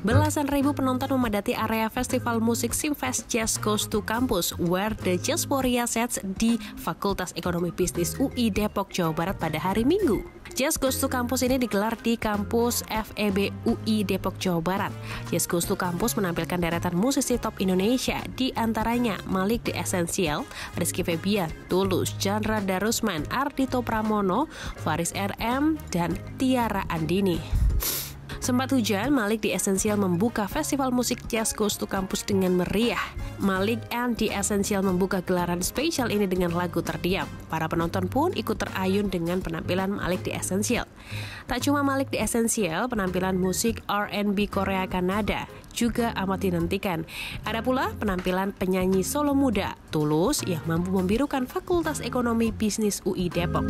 Belasan ribu penonton memadati area festival musik Simfest Jazz Goes to Campus Where the Jazzphoria Sets di Fakultas Ekonomi Bisnis UI Depok, Jawa Barat pada hari Minggu. Jazz Goes to Campus ini digelar di kampus FEB UI Depok, Jawa Barat. Jazz Goes to Campus menampilkan deretan musisi top Indonesia, di antaranya Malik The Essential, Rizky Febian, Tulus, Chandra Darusman, Ardhito Pramono, Faris RM, dan Tiara Andini. Sempat hujan, Malik The Essential membuka festival musik Jazz Goes to Campus dengan meriah. Malik and The Essential membuka gelaran spesial ini dengan lagu Terdiam. Para penonton pun ikut terayun dengan penampilan Malik The Essential. Tak cuma Malik The Essential, penampilan musik R&B Korea Kanada juga amat dinantikan. Ada pula penampilan penyanyi solo muda, Tulus, yang mampu membirukan Fakultas Ekonomi Bisnis UI Depok.